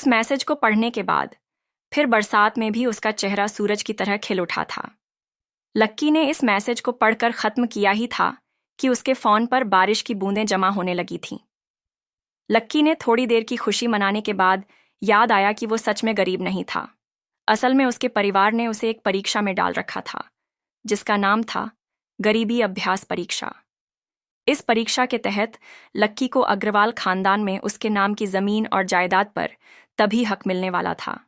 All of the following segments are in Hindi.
उस मैसेज को पढ़ने के बाद फिर बरसात में भी उसका चेहरा सूरज की तरह खिल उठा था। लक्की ने इस मैसेज को पढ़कर ख़त्म किया ही था कि उसके फ़ोन पर बारिश की बूंदें जमा होने लगी थीं। लक्की ने थोड़ी देर की खुशी मनाने के बाद याद आया कि वो सच में गरीब नहीं था। असल में उसके परिवार ने उसे एक परीक्षा में डाल रखा था जिसका नाम था गरीबी अभ्यास परीक्षा। इस परीक्षा के तहत लक्की को अग्रवाल खानदान में उसके नाम की ज़मीन और जायदाद पर तभी हक मिलने वाला था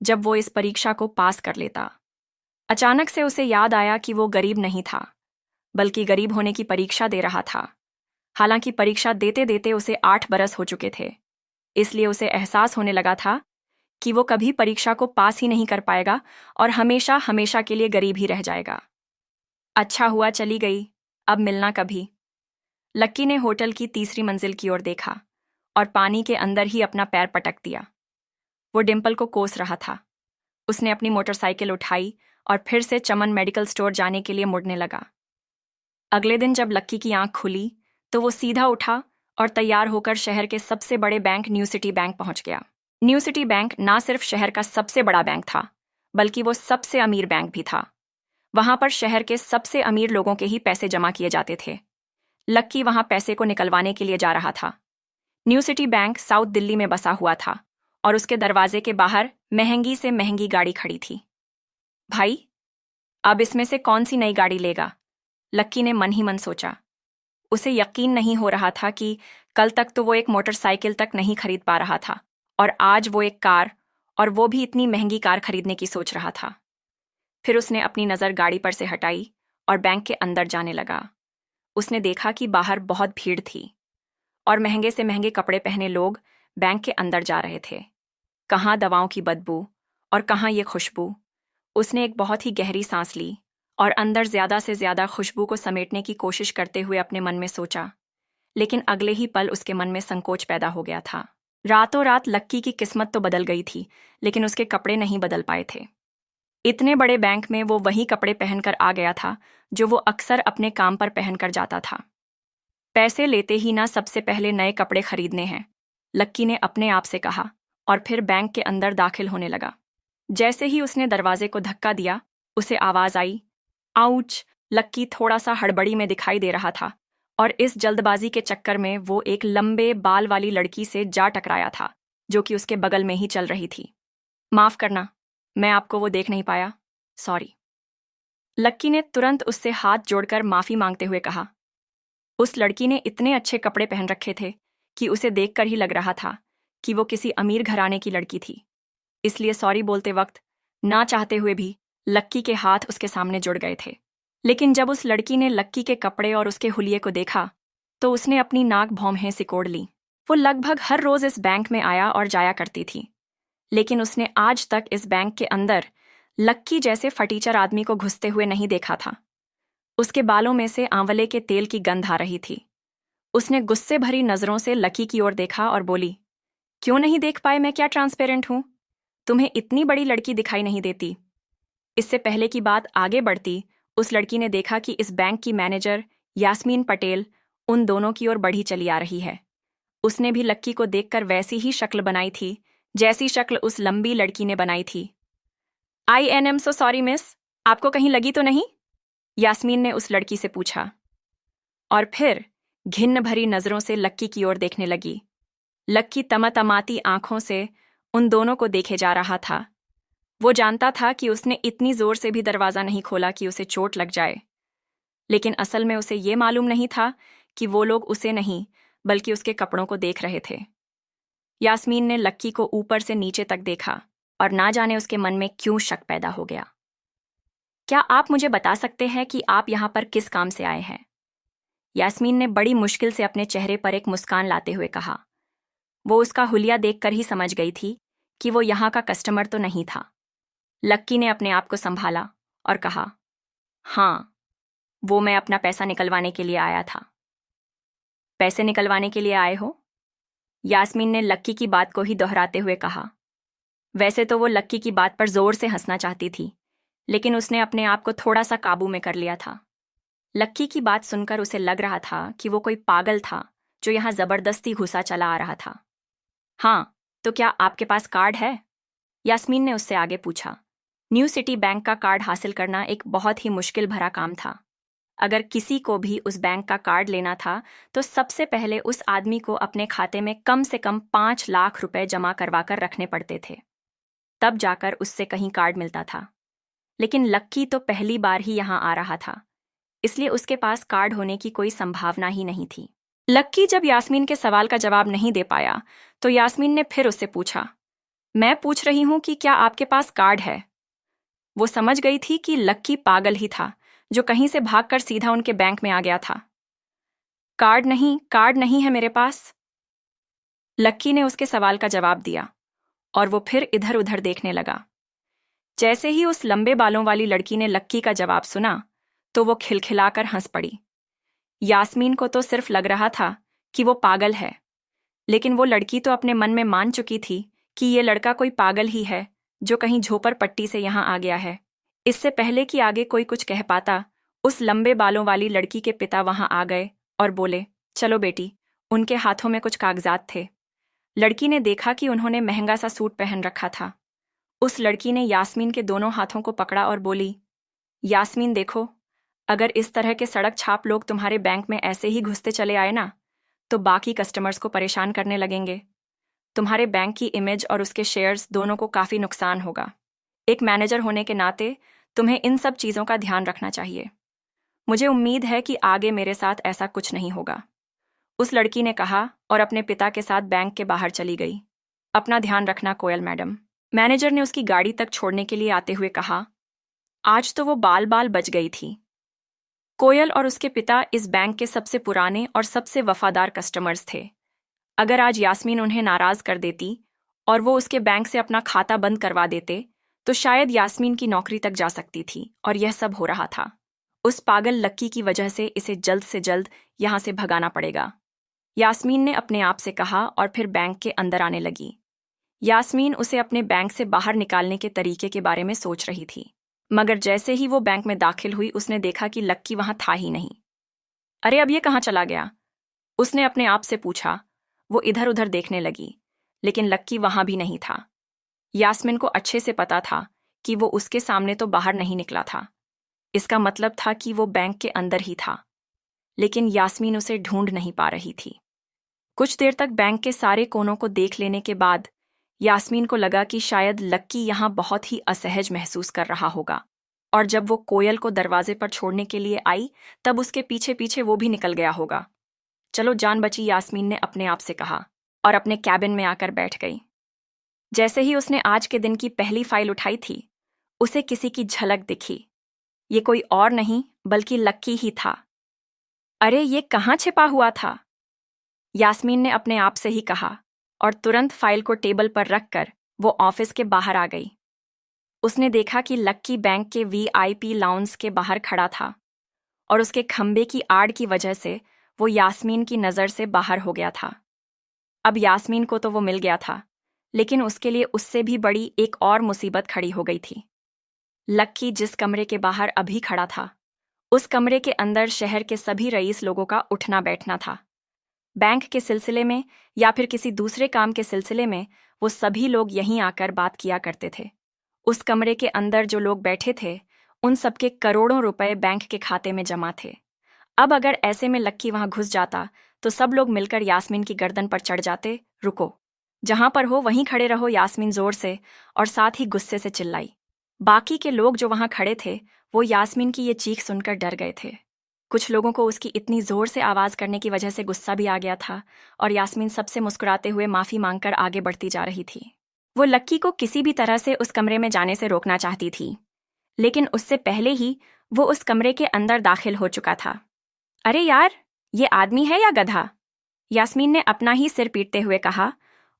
जब वो इस परीक्षा को पास कर लेता। अचानक से उसे याद आया कि वो गरीब नहीं था बल्कि गरीब होने की परीक्षा दे रहा था। हालांकि परीक्षा देते देते उसे 8 बरस हो चुके थे, इसलिए उसे एहसास होने लगा था कि वो कभी परीक्षा को पास ही नहीं कर पाएगा और हमेशा हमेशा के लिए गरीब ही रह जाएगा। अच्छा हुआ चली गई, अब मिलना कभी। लक्की ने होटल की तीसरी मंजिल की ओर देखा और पानी के अंदर ही अपना पैर पटक दिया। वो डिम्पल को कोस रहा था। उसने अपनी मोटरसाइकिल उठाई और फिर से चमन मेडिकल स्टोर जाने के लिए मुड़ने लगा। अगले दिन जब लक्की की आंख खुली तो वो सीधा उठा और तैयार होकर शहर के सबसे बड़े बैंक न्यू सिटी बैंक पहुंच गया। न्यू सिटी बैंक ना सिर्फ शहर का सबसे बड़ा बैंक था बल्कि वो सबसे अमीर बैंक भी था। वहां पर शहर के सबसे अमीर लोगों के ही पैसे जमा किए जाते थे। लक्की वहां पैसे को निकलवाने के लिए जा रहा था। New city bank south Delhi में बसा हुआ था और उसके दरवाजे के बाहर महंगी से महंगी गाड़ी खड़ी थी। भाई, अब इसमें से कौन सी नई गाड़ी लेगा? लक्की ने मन ही मन सोचा। उसे यकीन नहीं हो रहा था कि कल तक तो वो एक मोटरसाइकिल तक नहीं खरीद पा रहा था और आज वो एक कार, और वो भी इतनी महंगी कार खरीदने की सोच रहा था। फिर उसने अपनी नज़र गाड़ी पर से हटाई और बैंक के अंदर जाने लगा। उसने देखा कि बाहर बहुत भीड़ थी और महंगे से महंगे कपड़े पहने लोग बैंक के अंदर जा रहे थे। कहाँ दवाओं की बदबू और कहाँ ये खुशबू। उसने एक बहुत ही गहरी सांस ली और अंदर ज़्यादा से ज़्यादा खुशबू को समेटने की कोशिश करते हुए अपने मन में सोचा, लेकिन अगले ही पल उसके मन में संकोच पैदा हो गया था। रातों रात लक्की की किस्मत तो बदल गई थी, लेकिन उसके कपड़े नहीं बदल पाए थे। इतने बड़े बैंक में वो वही कपड़े पहनकर आ गया था जो वो अक्सर अपने काम पर पहनकर जाता था। पैसे लेते ही ना सबसे पहले नए कपड़े खरीदने हैं, लक्की ने अपने आप से कहा और फिर बैंक के अंदर दाखिल होने लगा। जैसे ही उसने दरवाजे को धक्का दिया, उसे आवाज आई, आउच। लक्की थोड़ा सा हड़बड़ी में दिखाई दे रहा था और इस जल्दबाजी के चक्कर में वो एक लंबे बाल वाली लड़की से जा टकराया था जो कि उसके बगल में ही चल रही थी। माफ करना, मैं आपको वो देख नहीं पाया, सॉरी। लक्की ने तुरंत उससे हाथ जोड़कर माफी मांगते हुए कहा। उस लड़की ने इतने अच्छे कपड़े पहन रखे थे कि उसे देखकर ही लग रहा था कि वो किसी अमीर घराने की लड़की थी। इसलिए सॉरी बोलते वक्त ना चाहते हुए भी लक्की के हाथ उसके सामने जुड़ गए थे। लेकिन जब उस लड़की ने लक्की के कपड़े और उसके हुलिये को देखा तो उसने अपनी नाक भौंहें सिकोड़ ली। वो लगभग हर रोज इस बैंक में आया और जाया करती थी, लेकिन उसने आज तक इस बैंक के अंदर लक्की जैसे फटीचर आदमी को घुसते हुए नहीं देखा था। उसके बालों में से आंवले के तेल की गंध आ रही थी। उसने गुस्से भरी नजरों से लक्की की ओर देखा और बोली, क्यों नहीं देख पाए मैं क्या ट्रांसपेरेंट हूं? तुम्हें इतनी बड़ी लड़की दिखाई नहीं देती? इससे पहले की बात आगे बढ़ती, उस लड़की ने देखा कि इस बैंक की मैनेजर यास्मीन पटेल उन दोनों की ओर बढ़ी चली आ रही है। उसने भी लक्की को देखकर वैसी ही शक्ल बनाई थी जैसी शक्ल उस लंबी लड़की ने बनाई थी। I am so sorry miss, आपको कहीं लगी तो नहीं? यास्मीन ने उस लड़की से पूछा और फिर घिन्न भरी नजरों से लक्की की ओर देखने लगी। लक्की तमातमाती आंखों से उन दोनों को देखे जा रहा था। वो जानता था कि उसने इतनी जोर से भी दरवाजा नहीं खोला कि उसे चोट लग जाए, लेकिन असल में उसे ये मालूम नहीं था कि वो लोग उसे नहीं बल्कि उसके कपड़ों को देख रहे थे। यास्मीन ने लक्की को ऊपर से नीचे तक देखा और ना जाने उसके मन में क्यों शक पैदा हो गया। क्या आप मुझे बता सकते हैं कि आप यहाँ पर किस काम से आए हैं? यास्मीन ने बड़ी मुश्किल से अपने चेहरे पर एक मुस्कान लाते हुए कहा। वो उसका हुलिया देखकर ही समझ गई थी कि वो यहाँ का कस्टमर तो नहीं था। लक्की ने अपने आप को संभाला और कहा, हाँ, वो मैं अपना पैसा निकलवाने के लिए आया था। पैसे निकलवाने के लिए आए हो? यास्मीन ने लक्की की बात को ही दोहराते हुए कहा। वैसे तो वो लक्की की बात पर जोर से हंसना चाहती थी, लेकिन उसने अपने आप को थोड़ा सा काबू में कर लिया था। लक्की की बात सुनकर उसे लग रहा था कि वो कोई पागल था जो यहाँ जबरदस्ती घुसा चला आ रहा था। हाँ, तो क्या आपके पास कार्ड है? यास्मीन ने उससे आगे पूछा। न्यू सिटी बैंक का कार्ड हासिल करना एक बहुत ही मुश्किल भरा काम था। अगर किसी को भी उस बैंक का कार्ड लेना था तो सबसे पहले उस आदमी को अपने खाते में कम से कम 5 लाख रुपए जमा करवा कर रखने पड़ते थे, तब जाकर उससे कहीं कार्ड मिलता था। लेकिन लक्की तो पहली बार ही यहाँ आ रहा था, इसलिए उसके पास कार्ड होने की कोई संभावना ही नहीं थी। लक्की जब यास्मीन के सवाल का जवाब नहीं दे पाया तो यास्मीन ने फिर उससे पूछा, मैं पूछ रही हूं कि क्या आपके पास कार्ड है? वो समझ गई थी कि लक्की पागल ही था जो कहीं से भागकर सीधा उनके बैंक में आ गया था। कार्ड नहीं है मेरे पास। लक्की ने उसके सवाल का जवाब दिया और वो फिर इधर उधर देखने लगा। जैसे ही उस लंबे बालों वाली लड़की ने लक्की का जवाब सुना तो वो खिलखिलाकर हंस पड़ी। यास्मीन को तो सिर्फ लग रहा था कि वो पागल है, लेकिन वो लड़की तो अपने मन में मान चुकी थी कि ये लड़का कोई पागल ही है जो कहीं झोपड़पट्टी से यहाँ आ गया है। इससे पहले कि आगे कोई कुछ कह पाता, उस लंबे बालों वाली लड़की के पिता वहां आ गए और बोले, चलो बेटी। उनके हाथों में कुछ कागजात थे। लड़की ने देखा कि उन्होंने महंगा सा सूट पहन रखा था। उस लड़की ने यास्मीन के दोनों हाथों को पकड़ा और बोली, यास्मीन देखो, अगर इस तरह के सड़क छाप लोग तुम्हारे बैंक में ऐसे ही घुसते चले आए ना, तो बाकी कस्टमर्स को परेशान करने लगेंगे। तुम्हारे बैंक की इमेज और उसके शेयर्स दोनों को काफ़ी नुकसान होगा। एक मैनेजर होने के नाते तुम्हें इन सब चीज़ों का ध्यान रखना चाहिए। मुझे उम्मीद है कि आगे मेरे साथ ऐसा कुछ नहीं होगा, उस लड़की ने कहा और अपने पिता के साथ बैंक के बाहर चली गई। अपना ध्यान रखना कोयल मैडम, मैनेजर ने उसकी गाड़ी तक छोड़ने के लिए आते हुए कहा। आज तो वो बाल बाल बच गई थी। कोयल और उसके पिता इस बैंक के सबसे पुराने और सबसे वफादार कस्टमर्स थे। अगर आज यास्मीन उन्हें नाराज कर देती और वो उसके बैंक से अपना खाता बंद करवा देते तो शायद यास्मीन की नौकरी तक जा सकती थी, और यह सब हो रहा था। उस पागल लक्की की वजह से इसे जल्द से जल्द यहां से भगाना पड़ेगा, यास्मीन ने अपने आप से कहा और फिर बैंक के अंदर आने लगी। यास्मीन उसे अपने बैंक से बाहर निकालने के तरीके के बारे में सोच रही थी, मगर जैसे ही वो बैंक में दाखिल हुई उसने देखा कि लक्की वहां था ही नहीं। अरे अब ये कहाँ चला गया? उसने अपने आप से पूछा। वो इधर उधर देखने लगी, लेकिन लक्की वहां भी नहीं था। यास्मीन को अच्छे से पता था कि वो उसके सामने तो बाहर नहीं निकला था। इसका मतलब था कि वो बैंक के अंदर ही था, लेकिन यास्मीन उसे ढूंढ नहीं पा रही थी। कुछ देर तक बैंक के सारे कोनों को देख लेने के बाद यास्मीन को लगा कि शायद लक्की यहां बहुत ही असहज महसूस कर रहा होगा, और जब वो कोयल को दरवाजे पर छोड़ने के लिए आई तब उसके पीछे पीछे वो भी निकल गया होगा। चलो जान बची, यास्मीन ने अपने आप से कहा और अपने कैबिन में आकर बैठ गई। जैसे ही उसने आज के दिन की पहली फाइल उठाई थी, उसे किसी की झलक दिखी। ये कोई और नहीं बल्कि लक्की ही था। अरे ये कहाँ छिपा हुआ था? यास्मीन ने अपने आप से ही कहा और तुरंत फाइल को टेबल पर रखकर वो ऑफिस के बाहर आ गई। उसने देखा कि लक्की बैंक के वीआईपी लाउंज के बाहर खड़ा था और उसके खंबे की आड़ की वजह से वो यास्मीन की नज़र से बाहर हो गया था। अब यास्मीन को तो वो मिल गया था, लेकिन उसके लिए उससे भी बड़ी एक और मुसीबत खड़ी हो गई थी। लक्की जिस कमरे के बाहर अभी खड़ा था, उस कमरे के अंदर शहर के सभी रईस लोगों का उठना बैठना था। बैंक के सिलसिले में या फिर किसी दूसरे काम के सिलसिले में वो सभी लोग यहीं आकर बात किया करते थे। उस कमरे के अंदर जो लोग बैठे थे उन सबके करोड़ों रुपए बैंक के खाते में जमा थे। अब अगर ऐसे में लक्की वहां घुस जाता तो सब लोग मिलकर यास्मीन की गर्दन पर चढ़ जाते। रुको, जहां पर हो वहीं खड़े रहो, यास्मीन जोर से और साथ ही गुस्से से चिल्लाई। बाकी के लोग जो वहां खड़े थे वो यास्मीन की ये चीख सुनकर डर गए थे। कुछ लोगों को उसकी इतनी जोर से आवाज करने की वजह से गुस्सा भी आ गया था और यास्मीन सबसे मुस्कुराते हुए माफी मांगकर आगे बढ़ती जा रही थी। वो लक्की को किसी भी तरह से उस कमरे में जाने से रोकना चाहती थी, लेकिन उससे पहले ही वो उस कमरे के अंदर दाखिल हो चुका था। अरे यार, ये आदमी है या गधा? यास्मीन ने अपना ही सिर पीटते हुए कहा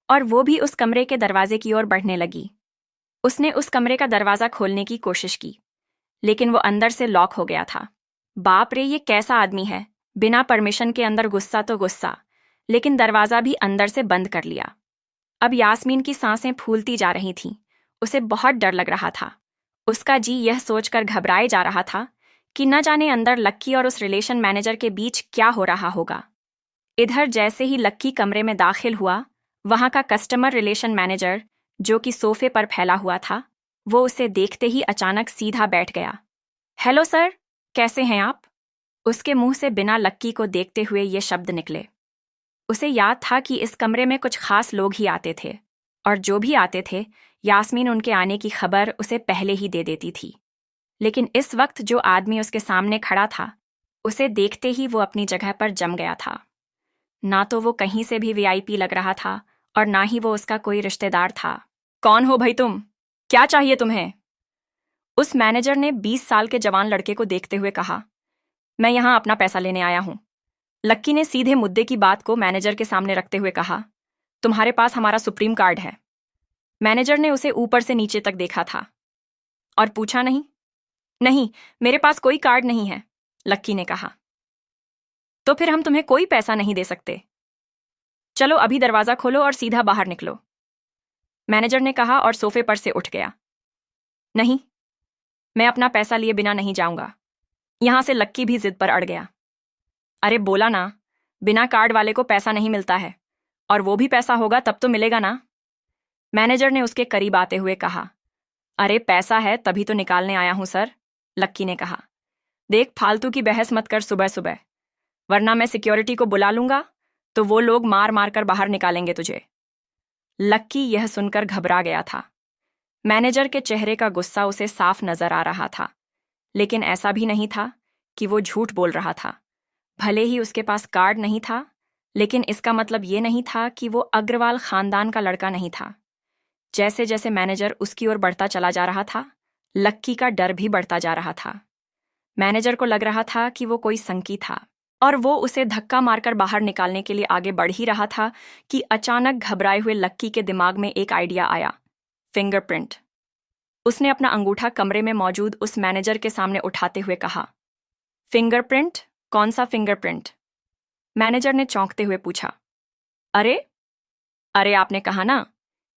और वो भी उस कमरे के दरवाजे की ओर बढ़ने लगी। उसने उस कमरे का दरवाजा खोलने की कोशिश की, लेकिन वो अंदर से लॉक हो गया था। बाप रे, ये कैसा आदमी है? बिना परमिशन के अंदर गुस्सा तो गुस्सा, लेकिन दरवाजा भी अंदर से बंद कर लिया। अब यास्मीन की सांसें फूलती जा रही थीं। उसे बहुत डर लग रहा था। उसका जी यह सोचकर घबराए जा रहा था कि न जाने अंदर लक्की और उस रिलेशन मैनेजर के बीच क्या हो रहा होगा। इधर जैसे ही लक्की कमरे में दाखिल हुआ, वहां का कस्टमर रिलेशन मैनेजर, जो कि सोफे पर फैला हुआ था, वो उसे देखते ही अचानक सीधा बैठ गया। हेलो सर, कैसे हैं आप? उसके मुंह से बिना लक्की को देखते हुए ये शब्द निकले। उसे याद था कि इस कमरे में कुछ खास लोग ही आते थे, और जो भी आते थे, यास्मीन उनके आने की खबर उसे पहले ही दे देती थी। लेकिन इस वक्त जो आदमी उसके सामने खड़ा था, उसे देखते ही वो अपनी जगह पर जम गया था। ना तो वो कहीं से भी वीआईपी लग रहा था, और ना ही वो उसका कोई रिश्तेदार था। कौन हो भाई तुम? क्या चाहिए तुम्हें? उस मैनेजर ने 20 साल के जवान लड़के को देखते हुए कहा। मैं यहां अपना पैसा लेने आया हूं। लक्की ने सीधे मुद्दे की बात को मैनेजर के सामने रखते हुए कहा। तुम्हारे पास हमारा सुप्रीम कार्ड है। मैनेजर ने उसे ऊपर से नीचे तक देखा था और पूछा। नहीं नहीं, मेरे पास कोई कार्ड नहीं है, लक्की ने कहा। तो फिर हम तुम्हें कोई पैसा नहीं दे सकते। चलो अभी दरवाजा खोलो और सीधा बाहर निकलो, मैनेजर ने कहा और सोफे पर से उठ गया। नहीं, मैं अपना पैसा लिए बिना नहीं जाऊंगा। यहां से लक्की भी जिद पर अड़ गया। अरे बोला ना, बिना कार्ड वाले को पैसा नहीं मिलता है, और वो भी पैसा होगा तब तो मिलेगा ना, मैनेजर ने उसके करीब आते हुए कहा। अरे पैसा है तभी तो निकालने आया हूं सर, लक्की ने कहा। देख, फालतू की बहस मत कर सुबह सुबह, वरना मैं सिक्योरिटी को बुला लूंगा तो वो लोग मार मार कर बाहर निकालेंगे तुझे। लक्की यह सुनकर घबरा गया था। मैनेजर के चेहरे का गुस्सा उसे साफ नजर आ रहा था, लेकिन ऐसा भी नहीं था कि वो झूठ बोल रहा था। भले ही उसके पास कार्ड नहीं था, लेकिन इसका मतलब ये नहीं था कि वो अग्रवाल खानदान का लड़का नहीं था। जैसे जैसे मैनेजर उसकी ओर बढ़ता चला जा रहा था, लक्की का डर भी बढ़ता जा रहा था। मैनेजर को लग रहा था कि वो कोई संकी था, और वो उसे धक्का मारकर बाहर निकालने के लिए आगे बढ़ ही रहा था कि अचानक घबराए हुए लक्की के दिमाग में एक आइडिया आया। फिंगरप्रिंट। उसने अपना अंगूठा कमरे में मौजूद उस मैनेजर के सामने उठाते हुए कहा। फिंगरप्रिंट? कौन सा फिंगरप्रिंट? मैनेजर ने चौंकते हुए पूछा। अरे अरे, आपने कहा ना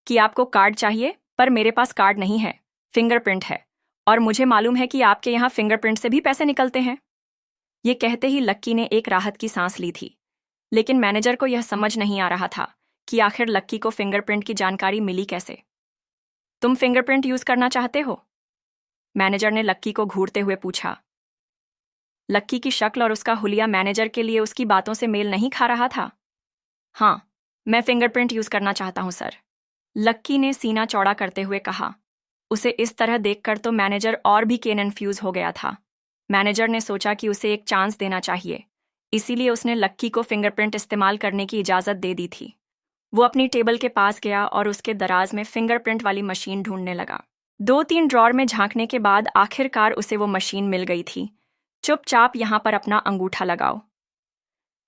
कि आपको कार्ड चाहिए, पर मेरे पास कार्ड नहीं है, फिंगरप्रिंट है, और मुझे मालूम है कि आपके यहाँ फिंगरप्रिंट से भी पैसे निकलते हैं। ये कहते ही लक्की ने एक राहत की सांस ली थी, लेकिन मैनेजर को यह समझ नहीं आ रहा था कि आखिर लक्की को फिंगरप्रिंट की जानकारी मिली कैसे। तुम फिंगरप्रिंट यूज करना चाहते हो? मैनेजर ने लक्की को घूरते हुए पूछा। लक्की की शक्ल और उसका हुलिया मैनेजर के लिए उसकी बातों से मेल नहीं खा रहा था। हाँ, मैं फिंगरप्रिंट यूज करना चाहता हूं सर, लक्की ने सीना चौड़ा करते हुए कहा। उसे इस तरह देखकर तो मैनेजर और भी कन्फ्यूज हो गया था। मैनेजर ने सोचा कि उसे एक चांस देना चाहिए, इसीलिए उसने लक्की को फिंगरप्रिंट इस्तेमाल करने की इजाज़त दे दी थी। वो अपनी टेबल के पास गया और उसके दराज में फिंगरप्रिंट वाली मशीन ढूंढने लगा। 2-3 ड्रॉर में झांकने के बाद आखिरकार उसे वो मशीन मिल गई थी। चुपचाप यहां पर अपना अंगूठा लगाओ,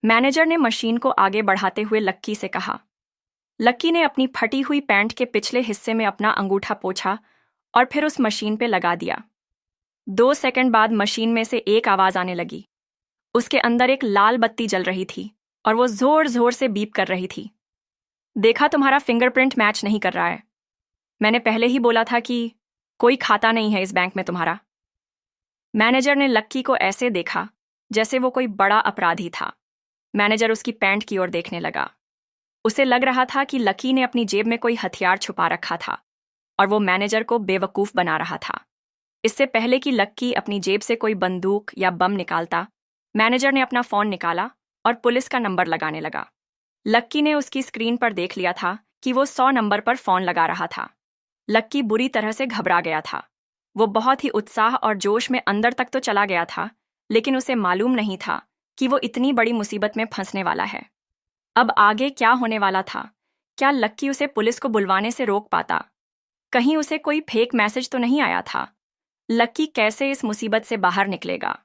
मैनेजर ने मशीन को आगे बढ़ाते हुए लक्की से कहा। लक्की ने अपनी फटी हुई पैंट के पिछले हिस्से में अपना अंगूठा पोंछा और फिर उस मशीन पे लगा दिया। 2 सेकंड बाद मशीन में से एक आवाज आने लगी। उसके अंदर एक लाल बत्ती जल रही थी और वो जोर जोर से बीप कर रही थी। देखा, तुम्हारा फिंगरप्रिंट मैच नहीं कर रहा है। मैंने पहले ही बोला था कि कोई खाता नहीं है इस बैंक में तुम्हारा। मैनेजर ने लक्की को ऐसे देखा जैसे वो कोई बड़ा अपराधी था। मैनेजर उसकी पैंट की ओर देखने लगा। उसे लग रहा था कि लक्की ने अपनी जेब में कोई हथियार छुपा रखा था और वो मैनेजर को बेवकूफ बना रहा था। इससे पहले कि लक्की अपनी जेब से कोई बंदूक या बम निकालता, मैनेजर ने अपना फोन निकाला और पुलिस का नंबर लगाने लगा। लक्की ने उसकी स्क्रीन पर देख लिया था कि वो 100 नंबर पर फोन लगा रहा था। लक्की बुरी तरह से घबरा गया था। वो बहुत ही उत्साह और जोश में अंदर तक तो चला गया था, लेकिन उसे मालूम नहीं था कि वो इतनी बड़ी मुसीबत में फंसने वाला है। अब आगे क्या होने वाला था? क्या लक्की उसे पुलिस को बुलवाने से रोक पाता? कहीं उसे कोई फेक मैसेज तो नहीं आया था? लक्की कैसे इस मुसीबत से बाहर निकलेगा?